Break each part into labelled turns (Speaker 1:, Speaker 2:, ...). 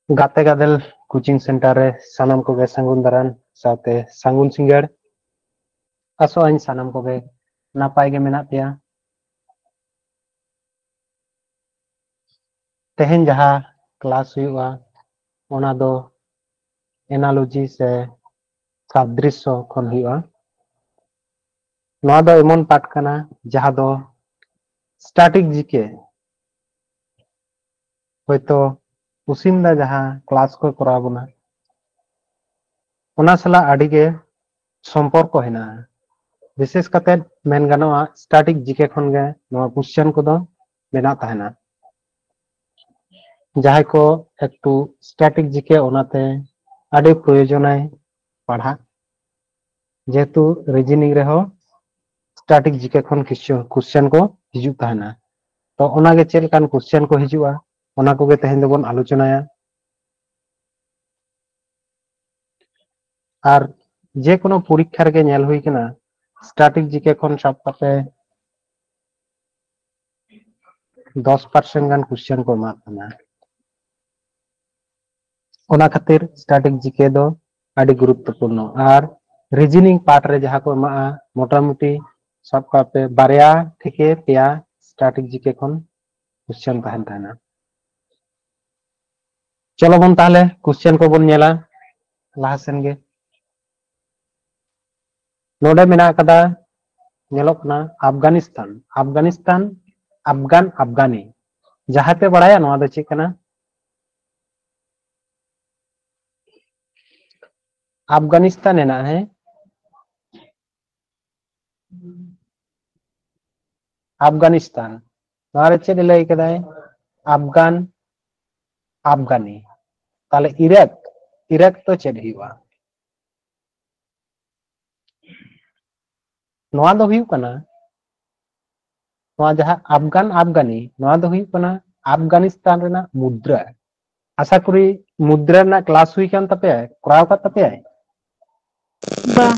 Speaker 1: ᱜᱟᱛᱮ ᱜᱟᱫᱮᱞ coaching centre ᱨᱮ ᱥᱟᱱᱟᱢ ᱠᱚᱜᱮ ᱥᱟᱹᱜᱩᱱ ᱫᱟᱨᱟᱢ ᱥᱟᱶᱛᱮ ᱥᱟᱹᱜᱩᱱ ᱥᱤᱸᱜᱟᱹᱲ ᱟᱥᱚᱜ ᱟᱹᱧ ᱥᱟᱱᱟᱢ ᱠᱚᱜᱮ ᱱᱟᱯᱟᱭ ᱜᱮ ᱢᱮᱱᱟᱜ ᱯᱮᱭᱟ। ᱛᱮᱦᱮᱧ ᱡᱟᱦᱟᱸ ᱠᱞᱟᱥ ᱦᱩᱭᱩᱜᱼᱟ ᱚᱱᱟ ᱫᱚ एनालॉजी से सादृश्य खन हुआ नवा दो एमन पाठ कना जहां दो स्टैटिक जीके होयतो उसिंदा जहां क्लास को कराव बना ओना सला आडी गे संपर्क हेना विशेष करते मेन गानोआ स्टैटिक जीके खन गे नवा क्वेश्चन को दो मेना तहना जहां को एकटू स्टैटिक जीके ओनाते आडी प्रयोजनाय पढ़ा जेहेतु रीजनिंग रहो स्टैटिक जीके खन क्वेश्चन को हिजु तहना तो ओना गे चेल कान क्वेश्चन को हिजुआ ओना को गे तेहेन दोबन आलोचनाया और जे कोनो परीक्षा रे नेल हुई कना स्टैटिक जीके खन सब पाते 10% गान क्वेश्चन को मातना ओना खातिर स्टैटिक जीके दो आडी गुरुत्वपूर्ण और रीजनिंग पार्ट रे जहां को मा मोटामुटी सब कापे बारया थेके पेया स्टैटिक जीके खन क्वेश्चन तहन तहना चलो बन ताहले क्वेश्चन को बन नेला लाहा सेन गे नोडे मेना कदा नेलोक ना अफगानिस्तान अफगानिस्तान अफगान अफगानी जहां पे बड़ाया नवा दो चेक कना अफगानिस्तान है ना है अफगानिस्तान नवारे चेक लई कदाय अफगान अफगानी ताले इराक इराक तो चेक हुआ नवा दो हुई कना नवा जहां अफगान अफगानी नवा दो हुई कना अफगानिस्तान रेना मुद्रा आशा करी मुद्रा ना क्लास हुई कान तपे कराव का तपे बा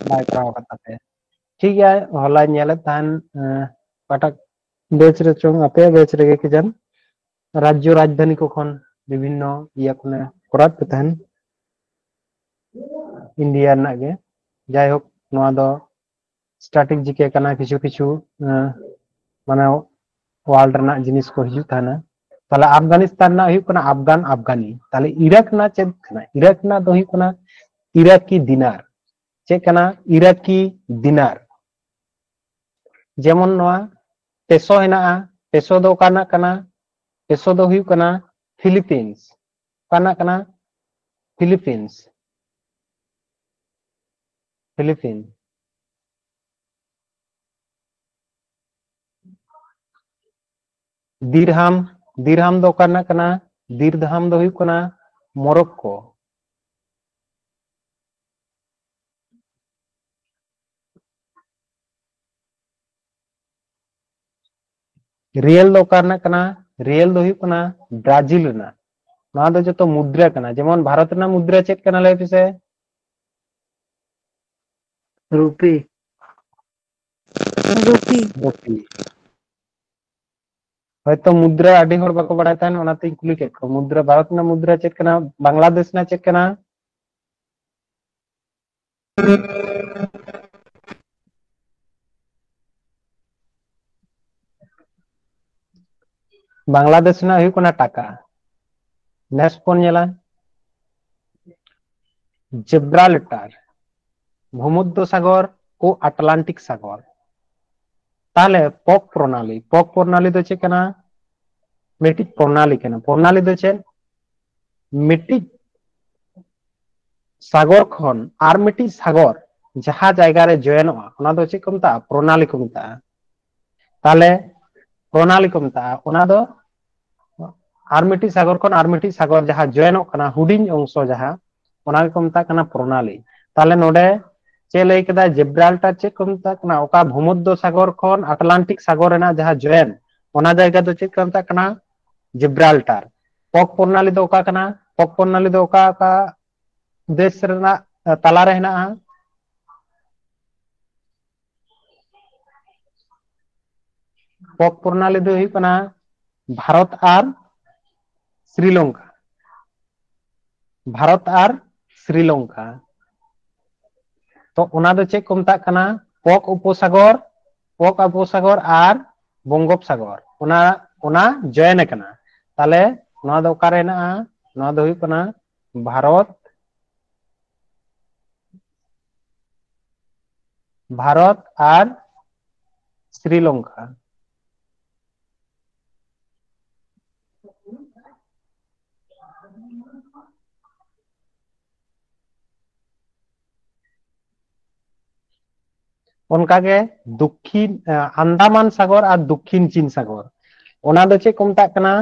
Speaker 1: बाय कराव का तपे ठीक है हला नेले तान पाटक बेच रे चोंग अपे बेच रे के जन राज्य राजधानी को खन विभिन्न इया खने करात तहन इंडिया ना गे जाय होक नवा दो स्टैटिक जीके कना किछु किछु माने वर्ल्ड रना जिनिस को हिजु थाना ताले अफगानिस्तान ना हुई कना अफगान अफगानी ताले इराक ना चेक कना इराक ना दो हुई कना इराकी दिनार चेक कना इराकी दिनार जेमन नवा पेसो हेना पेसो दो काना कना पेसो दो हुई कना फिलीपींस काना कना फिलीपींस फिलीपीन दिरहाम दिरहाम दो काना कना दिरहाम दो हुई कना मोरक्को रियल दो काना कना रियल दो हुई कना ब्राजील ना ना दो जो तो मुद्रा कना जेमन भारत ना मुद्रा चेक कना ले पिसे रूपी रूपी रूपी হয়তো মুদ্রা আডি হর বাকো বাড়ায় তান ওনাতে কুলি কেক মুদ্রা ভারত না মুদ্রা চেক কেনা বাংলাদেশ না চেক কেনা बांग्लादेश ना हुई कोना टाका नेक्स्ट कोन नेला जिब्राल्टार भूमध्य सागर ओ अटलांटिक सागर ताले पक प्रणाली दो चेक केना मिट्टी प्रणाली दो चेक मिट्टी सागर खन आर मिट्टी सागर जहां जायगा रे जॉइनवा ओना दो चेक को मता प्रणाली को मता ताले प्रणाली को मता ओना दो आर मिट्टी सागर जहां जॉइनों कना हुडिंग अंश जहां ओना को मता कना प्रणाली ताले नोडे चे लई कदा जिब्राल्टार चेक को मता कना ओका भूमध्य सागर खन अटलांटिक सागर रेना जहां जॉइन ओना जायगा दो चेक को मता कना जिब्राल्टार पक प्रणाली दो ओका कना पक प्रणाली दो ओका का देश रेना तला रे हेना पक प्रणाली दो हुई कना भारत और श्रीलंका ভারত আর শ্রীলঙ্কা। তো ওনা দো চেক কো মেতাগ কানা পক উপসাগর আর বঙ্গোপসাগর ওনা ওনা জয়েন কানা। তাহলে নোয়া দো ওকারে হেনাগা? নোয়া দো হুয়ুগ কানা ভারত ভারত আর শ্রীলঙ্কা। उनकागे दक्षिण अंडमान सागर और दक्षिण चीन सागर ओना दो चे को मेताग कना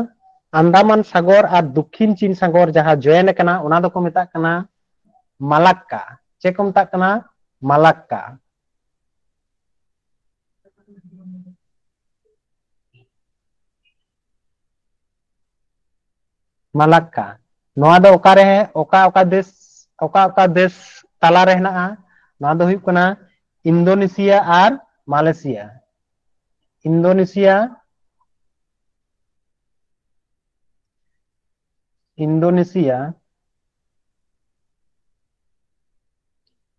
Speaker 1: अंडमान सागर और दक्षिण चीन सागर जहां जॉइन कना ओना दो को मेताग कना मालाक्का। चे को मेताग कना मालाक्का। मालाक्का नोआ दो ओकारे है ओका देश ताला रे हेनागा? नोआ दो हुयुग कना इंडोनेशिया और मालয়েशिया। इंडोनेशिया इंडोनेशिया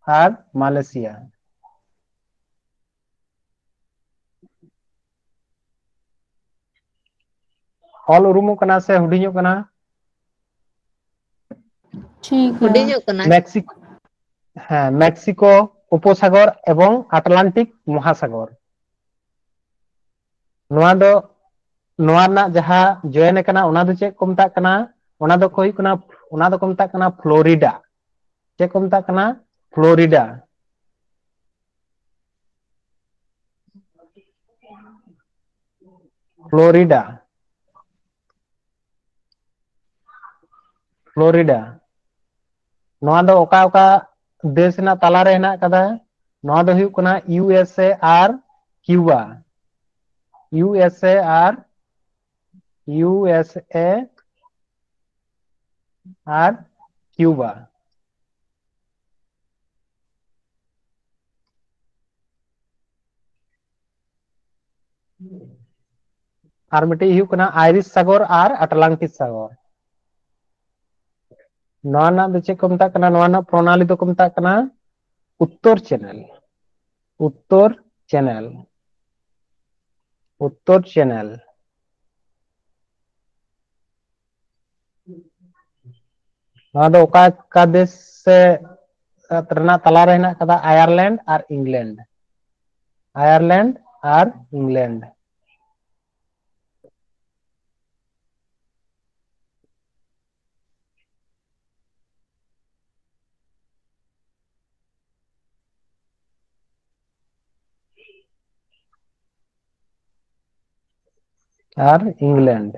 Speaker 1: और मालয়েशिया। ऑल उरुमो कना से हुडिñो कना?
Speaker 2: ठीक है
Speaker 3: हुडिñो कना
Speaker 1: मेक्सिको हाँ मेक्सिको उपसागर एवं आटलांटिक महासागर नोआ दो नोआ ना जहां जॉइन कना ओना दो चेक को मेताग कना? ओना दो को हुयुग कना ओना दो को मेताग कना फ्लोरिडा। चेक को मेताग कना फ्लोरिडा। फ्लोरिडा फ्लोरिडा नोआ दो ओका देश ना ताला रे हेना कदा? नोआ दो हुयुग कना यूएसए और क्यूबा। यूएसए और क्यूबा। और मिट्टी हुयुग कना आयरिश सागर और अटलांटिक सागर। नोआ ना दो चेक को मेताग कना? नोआ ना प्रणाली दो को मेताग कना उत्तर चैनल। उत्तर चैनल उत्तर चैनल नोआ दो ओका का देश से तना तला रे हेना कदा? आयरलैंड और इंग्लैंड। आयरलैंड और इंग्लैंड। और इंग्लैंड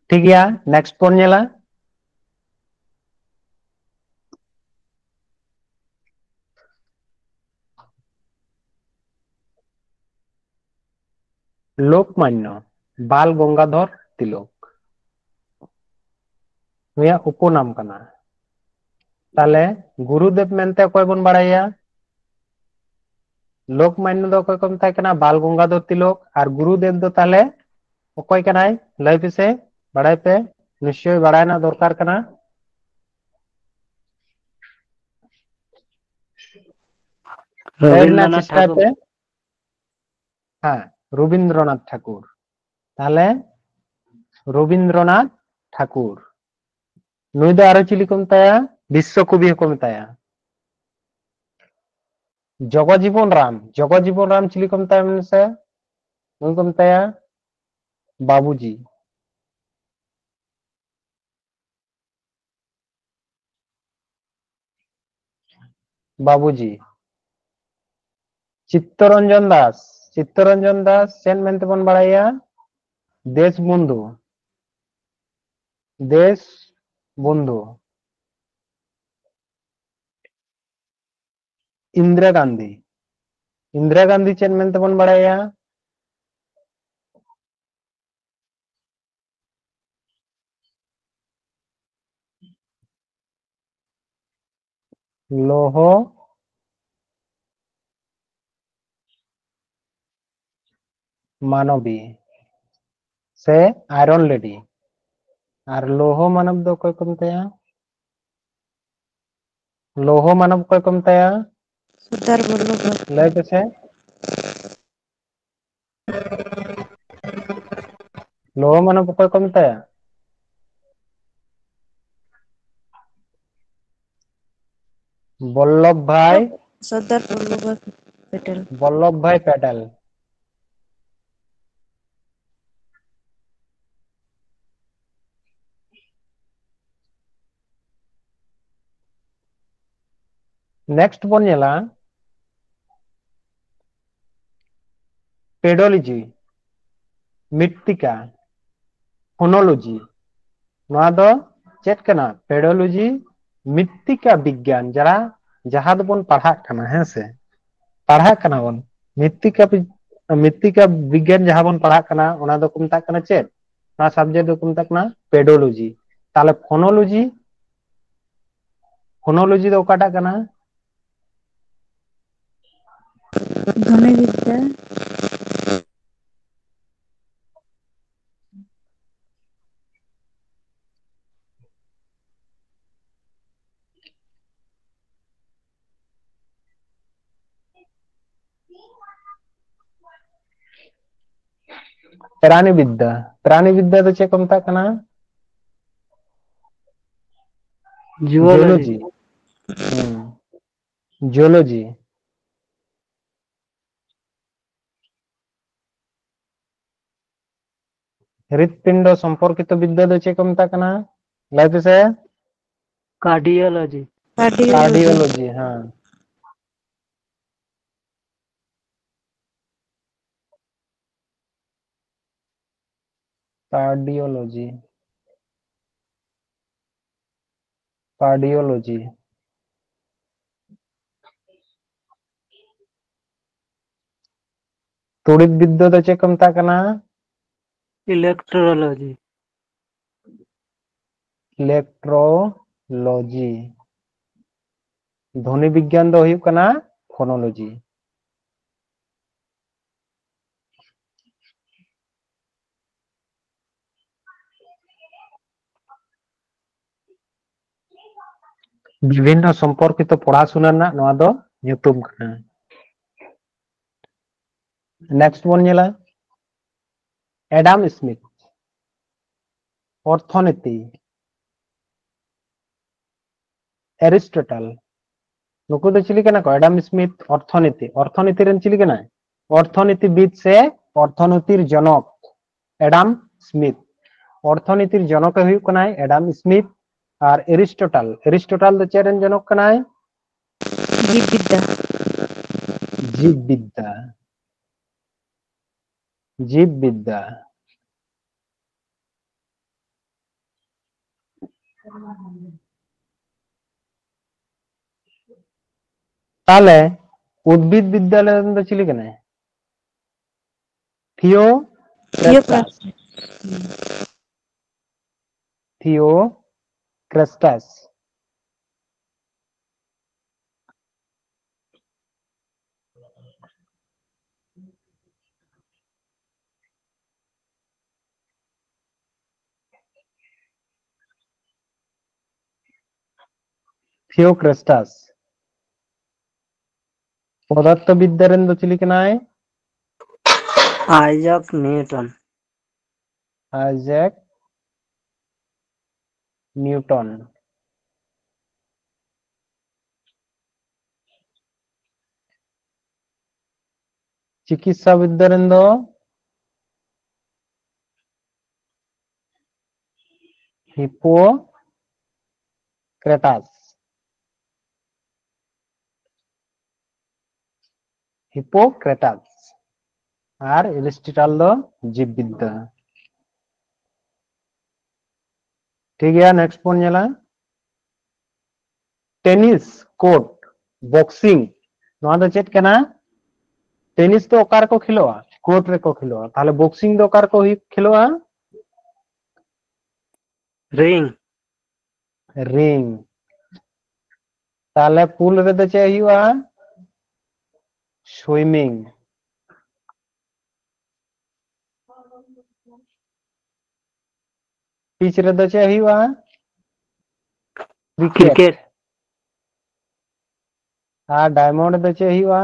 Speaker 1: ठीक गया। नेक्स्ट पोन नेला लोकमान्य बाल गंगाधर तिलक नुया उपनाम कना। ताले गुरुदेव मेनते कोई बन बाड़ाया? लोकमान्य दो कोई को मेताय कना बाल गंगाधर तिलक और गुरुदेव दो ताले कोई कनाय लय पिसे बाड़ाय पे निश्चय बाड़ाय ना दरकार कना।
Speaker 4: रविंद्रनाथ
Speaker 1: चेष्टा
Speaker 4: ठाकुर
Speaker 1: पे हाँ रविंद्रनाथ ठाकुर। ताले रविंद्रनाथ ठाकुर नुई दो आरो चिली को मेताया? विश्व कवि को मेताया जगजीवन राम चिली को मेताया मनसे? नुई को मेताया बाबूजी। बाबूजी चित्तरंजन दास चेन मेनते बन बाड़ाया? देश बंधु। इंदिरा गांधी चेन मेनते बन बाड़ाया? लोह मानवी। से आयरन लेडी और लोहो मानव दो कोई कम तया लोहो मानव कोई कम तया
Speaker 2: सरदार वल्लभ भाई
Speaker 1: लय पे से लोहो मानव कोई कम तया वल्लभ भाई
Speaker 2: सरदार वल्लभ भाई पटेल
Speaker 1: वल्लभ भाई पटेल नेक्स्ट बन नेला पेडोलॉजी मृत्तिका फोनोलॉजी नोआ दो चेक कना पेडोलॉजी मृत्तिका विज्ञान जरा जहां दो बन पढ़ा कना है से पढ़ा कना बन मृत्तिका विज्ञान जहां बन पढ़ा कना ओना दो को मता कना चेक ना सब्जेक्ट दो को मता कना पेडोलॉजी ताले फोनोलॉजी दो काटा कना
Speaker 2: ध्वनि विद्या
Speaker 1: प्राणी विद्या दो चेक को मता कना
Speaker 2: जूलॉजी
Speaker 1: जियोलॉजी हृदपिंड संपर्कित विद्या दो चेक को मता कना लय पे से
Speaker 2: कार्डियोलॉजी
Speaker 1: कार्डियोलॉजी हाँ कार्डियोलॉजी तड़ित विद्या दो चेक को मता कना
Speaker 2: इलेक्ट्रोलॉजी
Speaker 1: इलेक्ट्रोलॉजी ध्वनि विज्ञान दो हुई कना फोनोलॉजी विभिन्न संपर्कित पढ़ाशुना ना नोआ दो ᱧᱩᱛᱩᱢ कना नेक्स्ट बन नेला एडम स्मिथ अर्थनीति एरिस्टोटल नुकु दो चिली कना को एडम स्मिथ अर्थनीति रेन चिली कना अर्थनीतिविद से अर्थनीतिर जनक एडम स्मिथ अर्थनीतिर जनक हुई कना एडम स्मिथ और एरिस्टोटल दो चेरेन जनक कना जीव विद्या ताले उद्भिद विद्यालय दो चिली कना थियोक्रेस्टस पदार्थ विद्या रेन दो चिली कना
Speaker 2: आइजैक
Speaker 1: न्यूटन चिकित्सा विद्या रेन दो हिप्पोक्रेटस और एरिस्टोटल दो जीव विद्या ठीक है नेक्स्ट पॉइंट नेला टेनिस कोर्ट बॉक्सिंग नोआ दो चेक कना टेनिस तो ओकार को खिलोआ कोर्ट रे को खिलोआ ताले बॉक्सिंग दो ओकार को खिलोआ रिंग ताले पूल रे दो चे हुआ स्विमिंग पिच रे दो चे हुआ क्रिकेट
Speaker 2: क्रिकेट
Speaker 1: आ डायमंड दो चे हुआ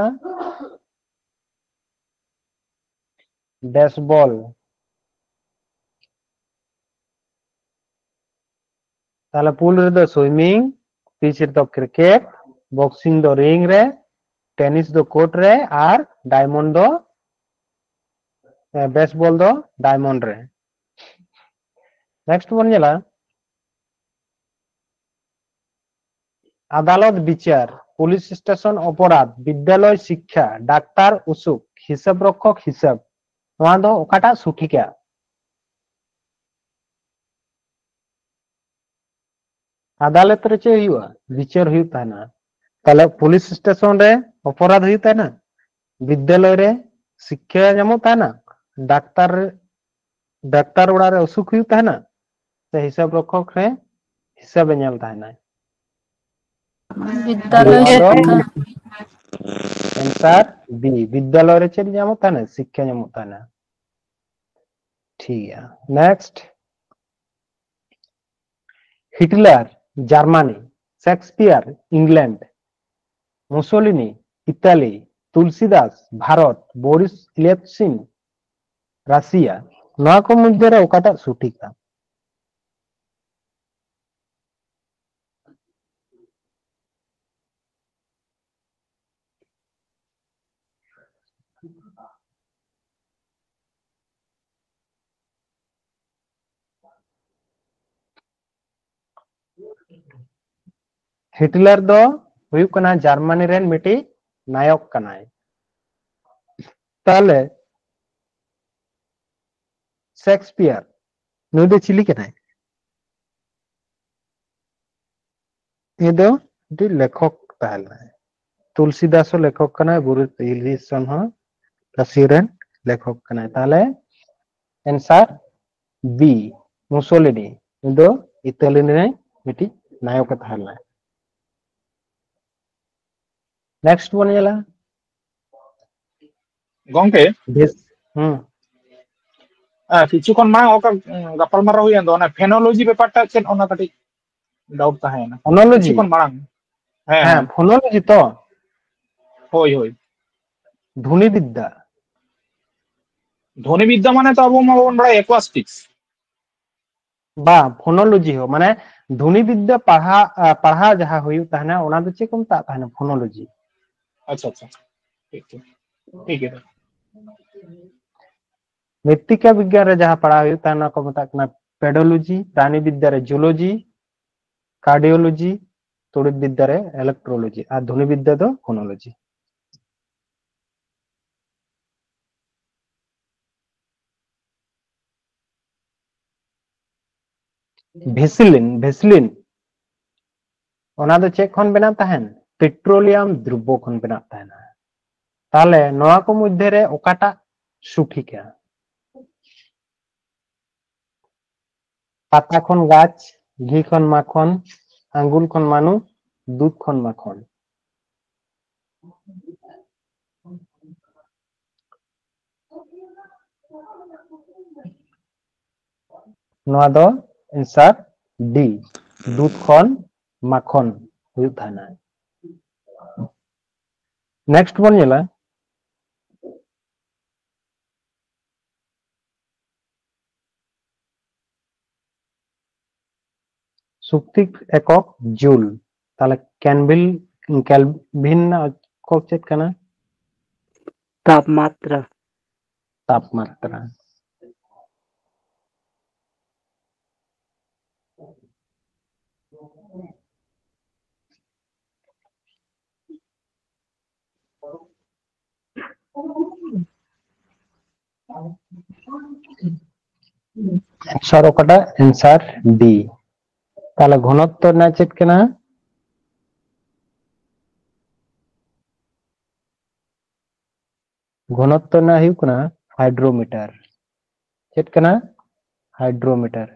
Speaker 1: बेसबॉल ताले पूल रे दो स्विमिंग पिच रे दो क्रिकेट बॉक्सिंग दो रिंग रे टेनिस दो कोर्ट रे और डायमंड दो बेसबॉल दो डायमंड रे नेक्स्ट बन जाला আদালত বিচার পুলিশ স্টেশন অপরাধ বিদ্যালয় শিক্ষা ডাক্তার অসুখ হিসাব রক্ষক হিসাব নয়া দো ওকাটা সঠিকা আদালত রে চে হুয়া বিচার হুই তানা তাহলে পুলিশ স্টেশন রে অপরাধ হুই তানা বিদ্যালয় রে শিক্ষা যেমন তানা ডাক্তার ডাক্তার ওড়া রে অসুখ হুই তানা সে হিসাব রক্ষক রে হিসাবে ñel তানা
Speaker 2: विद्यालय
Speaker 1: आंसर बी विद्यालय रे चेक ñamot ताना शिक्षा ñamot ताना ठीक है next Hitler Germany Shakespeare England Mussolini Italy Tulsidas Bharat Boris Yeltsin Russia नवा को मध्य रे ओकाटा सठिका हिटलर दो हुयुक कना जर्मनी रेन मिटी नायक कनाय ताले शेक्सपियर नुई दो चिली कनाय ये दो दी लेखक ताहला तुलसीदास लेखक कनाय बुरित इलिसन ह रसियन लेखक कनाय ताले आंसर बी मुसोलिनी दो इटाली ने मिटी नायक ताहला नेक्स्ट वन जाला
Speaker 3: गंके
Speaker 1: दिस
Speaker 3: किछुक्षण मांग ओका गपालमाराव हुई अंदो फेनोलॉजी पेपरटा चेन ओना कटी डाउट ताहेना
Speaker 1: फोनोलॉजी
Speaker 3: किछुक्षण मांग
Speaker 1: हाँ फोनोलॉजी तो
Speaker 3: होय होय
Speaker 1: ध्वनि विद्या
Speaker 3: ध्वनि विद्या माने तो अब माबन बड़ा एक्वास्टिक्स
Speaker 1: बा फोनोलॉजी हो माने ध्वनि विद्या पढ़ा जहाँ हुई ताहना ओना दो चेक ता ताहना फोनोलॉजी
Speaker 3: अच्छा अच्छा ठीक है
Speaker 1: मृत्तिका विज्ञान रे जहाँ पढ़ा हुई ताहना को मता कना पेडोलॉजी प्राणी विद्या रे जूलॉजी कार्डियोलॉजी तड़ित विद्या रे इलेक्ट्रोलॉजी और ध्वनि विद्या दो फोनोलॉजी भेसलिन ओना दो चेक खन बेना ताहन पेट्रोलियम द्रव्य खन बेना ताहना ताले नवा को मध्य रे ओकाटा सुठिका पाता खन गाछ घी खन माखन आंगुल खन मानु दूध खन माखन नवा दो आंसर डी दूध खन माखन हुई थाना नेक्स्ट वन येला शक्ति एकक जूल ताले कैल्विन को चेक कना
Speaker 2: तापमात्रा
Speaker 1: तापमात्रा आंसर ओकाटा आंसर डी ताले घनत्व ना चेक कना घनत्व ना हुई कना हाइड्रोमीटर चेक कना हाइड्रोमीटर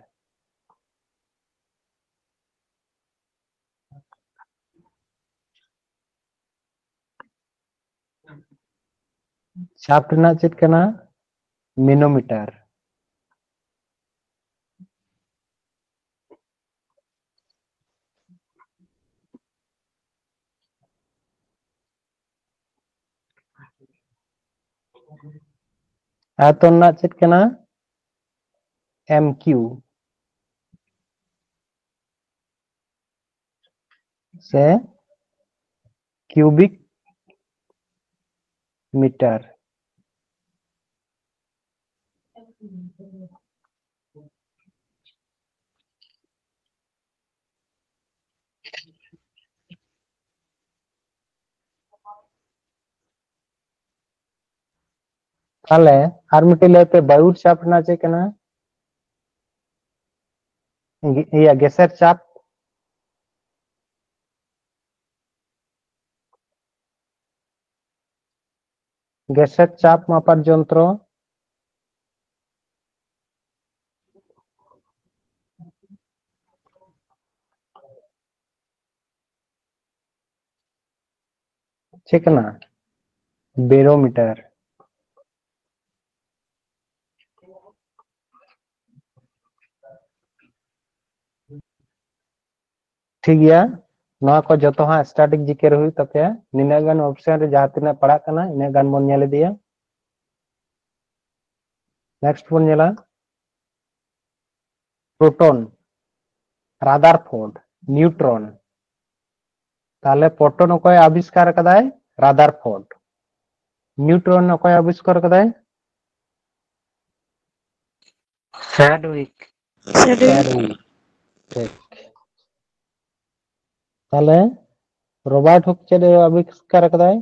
Speaker 1: शाफ्ट ना चेक कना मैनोमीटर আয়তন না চেক কেনা এম কিউ से क्यूबिक मीटर তাহলে আর মিটি লেতে বায়ুর চাপ না চেক কেনা ইয়া গ্যাসের চাপ গ্যাসের চাপ মাপার যন্ত্র ঠিক না বেরোমিটার ठीक गया नवा को जतो हाँ स्टैटिक जिक्र हुई तपे निना गान ऑप्शन रे जहाँ तिना पढ़ा कना इना गान बोन नेले दिया नेक्स्ट बोन नेला प्रोटॉन रादरफोर्ड न्यूट्रॉन ताले प्रोटॉन অকয় আবিষ্কার কদায় রাদারফোর্ড न्यूट्रॉन অকয় আবিষ্কার কদায়
Speaker 2: Chadwick.
Speaker 1: Chadwick ঠিক তাহলে রবার্ট হচ্ছে আবিষ্কার কদায়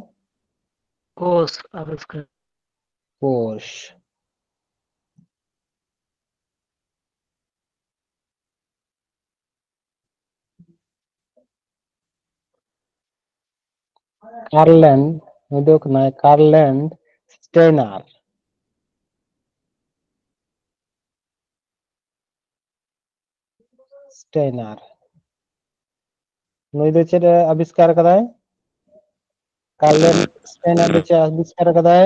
Speaker 2: Coase আবিষ্কার।
Speaker 1: কোষ कार्लैंड देखो ना कार्लैंड स्टेनर स्टेनर नुई दो चेर आविष्कार कदाय कार्लैंड स्टेनर दो चेर आविष्कार कदाय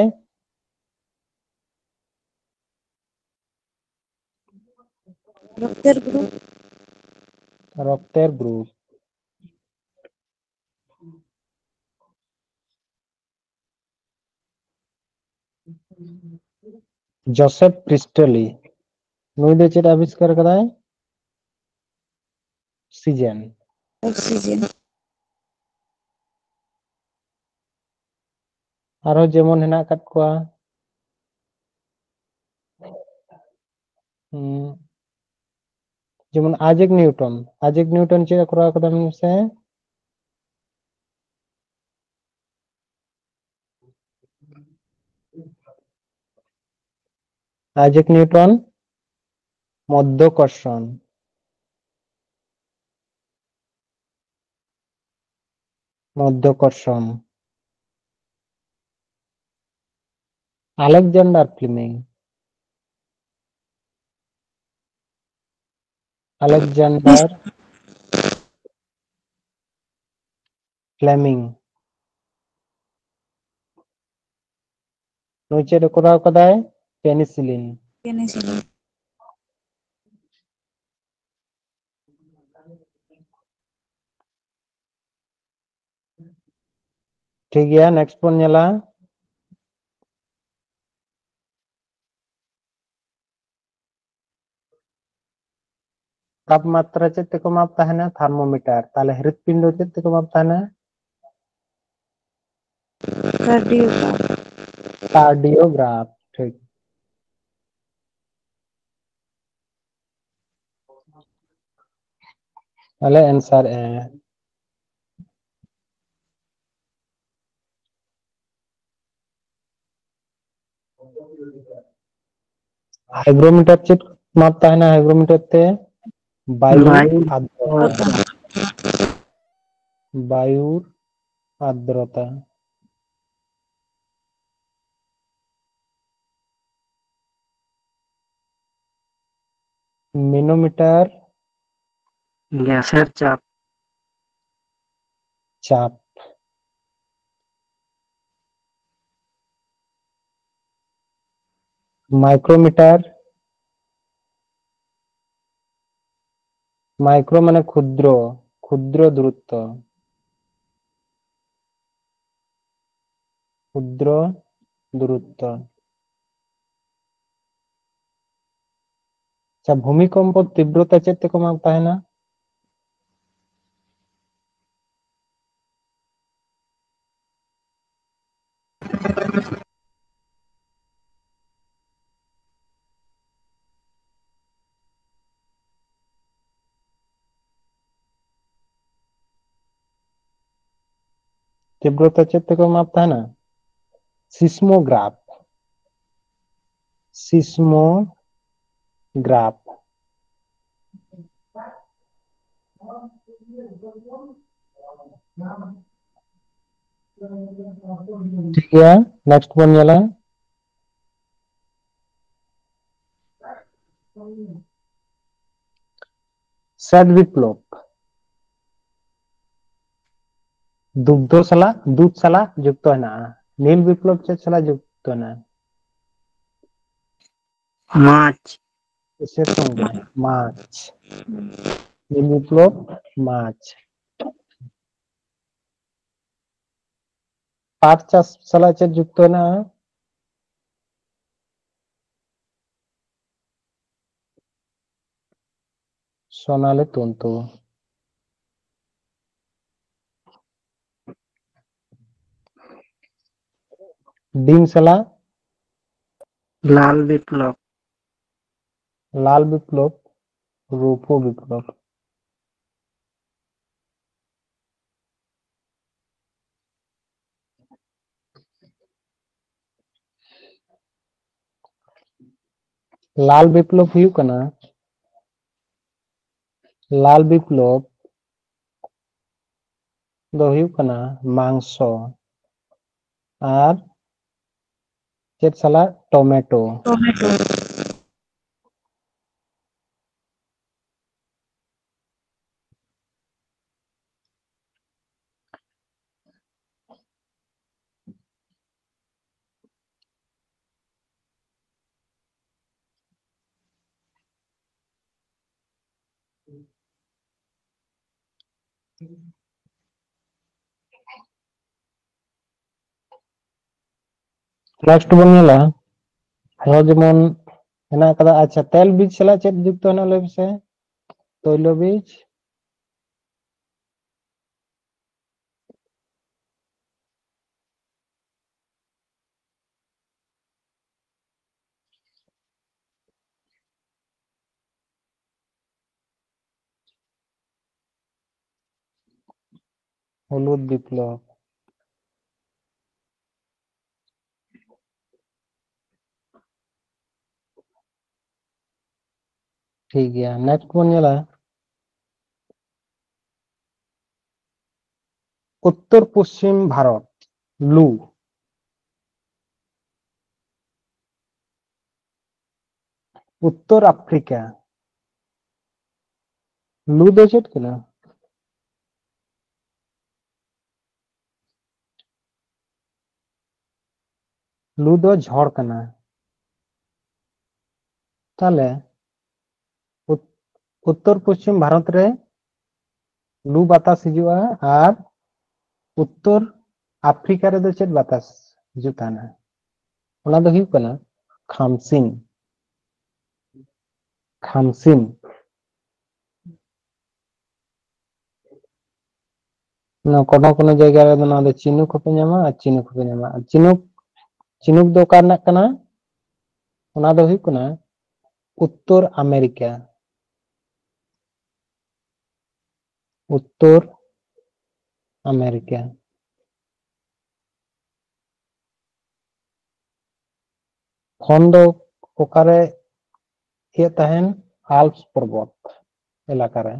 Speaker 2: রক্তের গ্রুপ
Speaker 1: रक्तेर ग्रुप जोसेफ प्रिस्टली नुई दो चेर आविष्कार कदाय ऑक्सीजन
Speaker 2: অক্সিজেন
Speaker 1: आरो जेमन हेना काट कोआ जेमन आइजैक न्यूटन चेक करा कदा से आइजैक न्यूटन मध्याकर्षण अलेक्जेंडर फ्लेमिंग नीचे करा कदाय पेनिसिलिन
Speaker 2: পেনিসিলিন
Speaker 1: ठीक है नेक्स्ट वन नेला तापमात्रा चेक को मापता है ना थर्मोमीटर ताले हृदपिंड चेक को मापता है ना
Speaker 2: কার্ডিওগ্রাফ
Speaker 1: कार्डियोग्राफ ठीक ताले आंसर है हाइग्रोमीटर चेक मापता है ना हाइग्रोमीटर ते वायु आर्द्रता मैनोमीटर
Speaker 2: গ্যাসের চাপ
Speaker 1: चाप माइक्रोमीटर माइक्रो माने क्षुद्र क्षुद्र दूरत्व क्षुद्र दूरत्व আচ্ছা, ভূমিকম্প তীব্রতা চেদ তেকো মাপ তাহেনা? तीव्रता चेद तेको माप ताहेना? सिस्मोग्राफ। सिस्मोग्राफ। ठीक है, नेक्स्ट बन जाला श्वेत विप्लव। दुग्ध साला दूध साला जुक्त है ना। नील विप्लव चेद साला जुक्त है ना?
Speaker 2: মাছ
Speaker 1: किसके संगे? माछ। नील विप्लव माछ। पाट चाष साला चेद जुक्त है ना? सोनाली तंतु। ডিম সালা
Speaker 2: লাল বিপ্লব
Speaker 1: লাল বিপ্লব রৌপ্য বিপ্লব। लाल विप्लव हुई कना लाल विप्लव दो हुई कना मांसो और चेद साला टमेटो।
Speaker 2: টমেটো
Speaker 1: नेक्स्ट बन गेला हो जेमन हेना कदा। अच्छा, तेल बीज साला चेद जुक्त है ना लय से? तैल बीज हलुद विप्लव। ठीक है, नेक्स्ट बन गेला उत्तर पश्चिम भारत लू। उत्तर अफ्रीका लू दो चेद कना? लू दो झड़ कना। ताले उत्तर पश्चिम भारत रे लू बातास हिजुआ और उत्तर अफ्रीका रे दो चेद बातास हिजुताना? ओना दो हुई कना खामसिन। खामसिन ना कोनो जगह रे दो ना दो चिनुक को ᱧᱟᱢᱟ और चिनुक को ᱧᱟᱢᱟ। चिनुक चिनुक दो का रना कना? ओना दो हुई कना उत्तर अमेरिका। उत्तर अमेरिका। फोन दो ओकारे ये तहन आल्प्स पर्वत इलाका रे।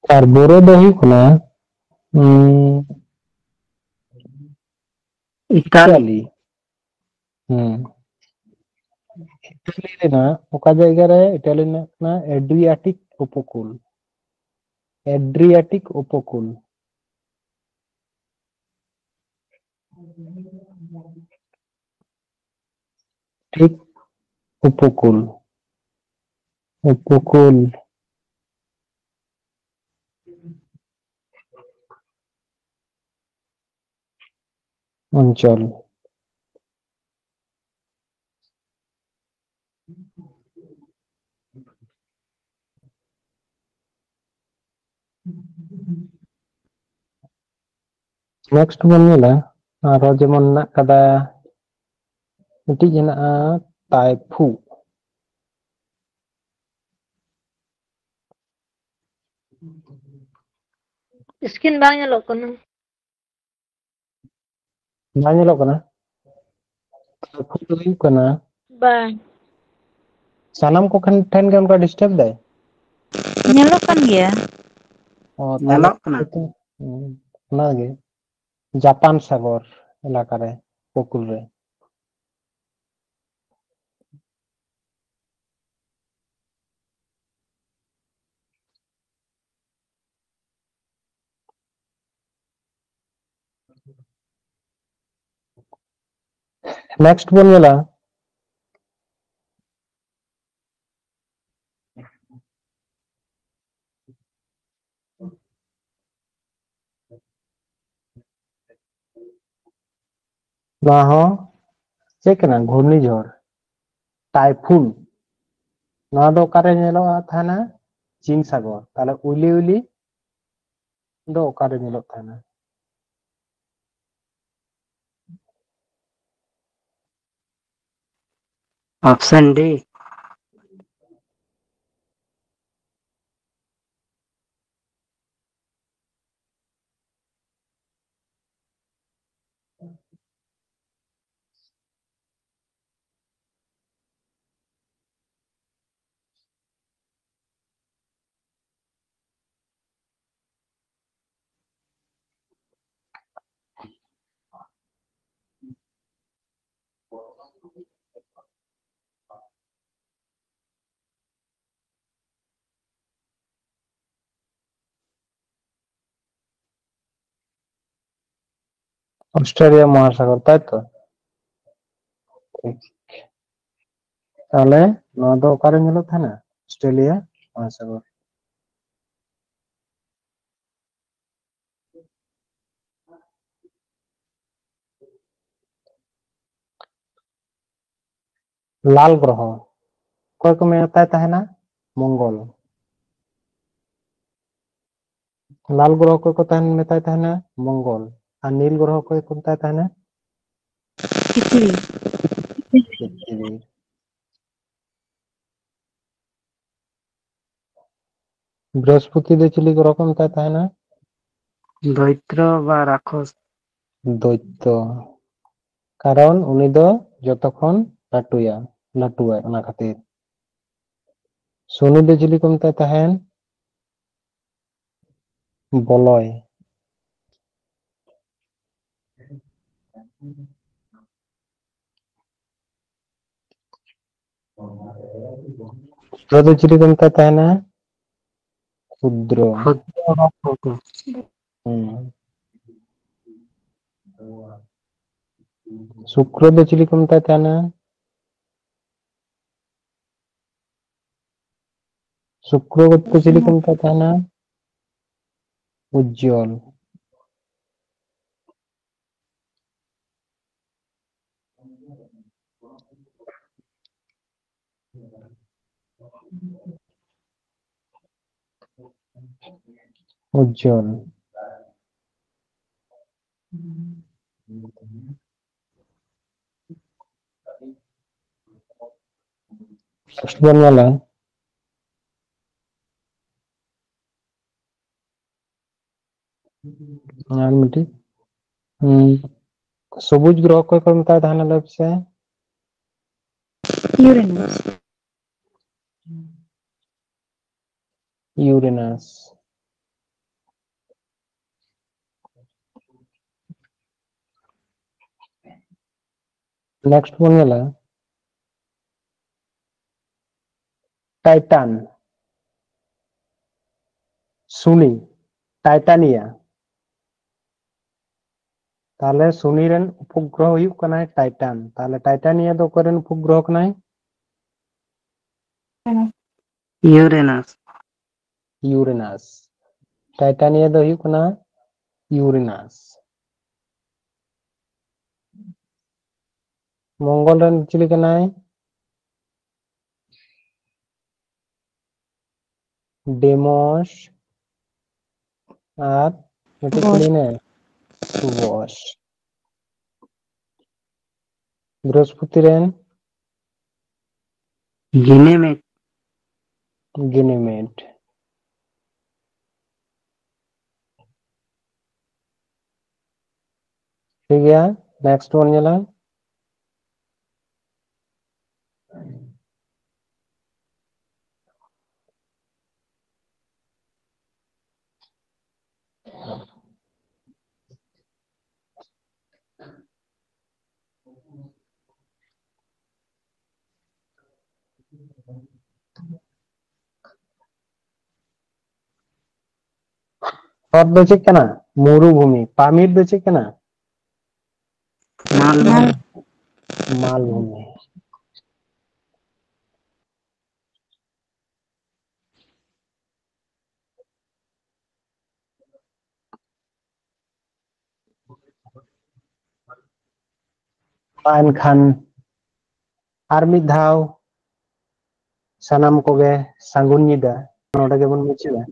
Speaker 1: और बोरो दो हुई कना
Speaker 2: ইতালি
Speaker 1: इटली रे ना ओका जगह रे इटली ना एड्रियाटिक उपकूल। एड्रियाटिक उपकूल ঠিক উপকূল, উপকূল অঞ্চল। नेक्स्ट बन ᱧᱮᱞᱟ ᱟᱨᱚ ᱡᱮᱢᱚᱱ ᱢᱮᱱᱟᱜ ᱠᱟᱫᱟ ᱢᱤᱫᱴᱤᱡ ᱦᱮᱱᱟᱜᱼᱟ ᱛᱟᱭᱯᱷᱩ,
Speaker 4: स्किन bang nyalok kana.
Speaker 1: ᱵᱟᱝ ᱧᱮᱞᱚᱜ ᱠᱟᱱᱟ? ᱛᱟᱭᱯᱷᱩ ᱫᱚ ᱦᱩᱭᱩᱜ ᱠᱟᱱᱟ
Speaker 4: Bang.
Speaker 1: ᱥᱟᱱᱟᱢ ᱠᱚ ᱴᱷᱮᱱ ᱜᱮ ᱚᱱᱠᱟ ᱰᱤᱥᱴᱟᱨᱵ ᱫᱟᱭ?
Speaker 5: ᱧᱮᱞᱚᱜ ᱠᱟᱱ ᱜᱮᱭᱟ᱾
Speaker 1: ᱚ ᱛᱟᱦᱞᱮ
Speaker 2: ᱧᱮᱞᱚᱜ ᱠᱟᱱᱟ
Speaker 1: ᱚᱱᱟᱜᱮ জাপান সাগর এলাকারে উপকূল রে। नेक्स्ट बन ᱧᱮᱞᱟ ᱱᱚᱣᱟ ᱦᱚᱸ ᱪᱮᱫ ᱠᱟᱱᱟ ᱜᱷᱩᱨᱱᱤঝড় টাইফুন। ᱱᱚᱣᱟ ᱫᱚ ᱚᱠᱟᱨᱮ ᱧᱮᱞᱚᱜᱼᱟ ᱛᱟᱦᱮᱱᱟ? চীন সাগর। তাহলে উইলি উইলি ᱫᱚ ᱚᱠᱟᱨᱮ ᱧᱮᱞᱚᱜ ᱛᱟᱦᱮᱱᱟ?
Speaker 2: Option D.
Speaker 1: অস্ট্রেলিয়া মহাসাগর, তাই তো? তাহলে নওয়া ᱫᱚ ᱚᱠᱟᱨᱮ ᱧᱮᱞᱚᱜ ᱛᱟᱦᱮᱱᱟ? অস্ট্রেলিয়া মহাসাগর। লাল গ্রহ ᱚᱠᱚᱭ ᱠᱚ ᱢᱮᱛᱟᱭ ᱛᱟᱦᱮᱱᱟ? মঙ্গল। লাল গ্রহ ᱚᱠᱚᱭ ᱠᱚ ᱢᱮᱛᱟᱭ ᱛᱟᱦᱮᱱᱟ? মঙ্গল। আর নীল গ্রহ ᱚᱠᱚᱭ ᱠᱚ ᱢᱮᱛᱟᱭ ᱛᱟᱦᱮᱱᱟ?
Speaker 5: পৃথিবী।
Speaker 1: পৃথিবী। বৃহস্পতি ᱫᱚ ᱪᱤᱞᱤ গ্রহ ᱠᱚ ᱢᱮᱛᱟᱭ ᱛᱟᱦᱮᱱᱟ?
Speaker 2: দৈত্য বা রাক্ষস।
Speaker 1: দৈত্য। কারণ উনি ᱫᱚ ᱡᱚᱛᱚ ᱠᱷᱚᱱ ᱞᱟᱹᱴᱩᱭᱟᱭ ᱚᱱᱟ ᱠᱷᱟᱹᱛᱤᱨ। শনি ᱫᱚ ᱪᱤᱞᱤ ᱠᱚ ᱢᱮᱛᱟᱭ ᱛᱟᱦᱮᱱ? বলয়। ক্ষুদ্র ᱫᱚ ᱪᱤᱞᱤ ᱠᱚ ᱢᱮᱛᱟᱭ ᱛᱟᱦᱮᱱᱟ? ক্ষুদ্র।
Speaker 2: ক্ষুদ্র বা ছোট।
Speaker 1: শুক্র ᱫᱚ ᱪᱤᱞᱤ ᱠᱚ ᱢᱮᱛᱟᱭ ᱛᱟᱦᱮᱱᱟ? শুক্র ᱫᱚ ᱪᱤᱞᱤ ᱠᱚ ᱢᱮᱛᱟᱭ ᱛᱟᱦᱮᱱᱟ? উজ্জ্বল। উজ্জ্বল। নেক্সট বন ᱧᱮᱞᱟ আর মিটি সবুজ গ্রহ অকয় ᱠᱚ ᱢᱮᱛᱟᱭ ᱛᱟᱦᱮᱱᱟ ᱞᱟᱹᱭ ᱯᱮᱥᱮ?
Speaker 5: ইউরেনাস।
Speaker 1: ইউরেনাস। নেক্সট বন ᱧᱮᱞᱟ টাইটান, শনি, টাইটানিয়া। ताले शनि रेन उपग्रह हुयुग कनाय टाइटन ताले टाइटानिया दो कोरेन उपग्रह कनाय
Speaker 2: यूरेनस
Speaker 1: यूरेनस टाइटानिया दो हुयुग कना यूरेनस मंगल रेन चिली कनाय डेमोस और मिट्टी चिली ने सुबोस बृहस्पति रेन
Speaker 2: गिनेमेट
Speaker 1: गिनेमेट ठीक है नेक्स्ट वन जला और दो चेक करना मरुभूमि पामीर दो चेक करना मालभूमि पान खान आर्मी धाव सनम को गे सांगुन निदा नोडे गेबन मुचिबा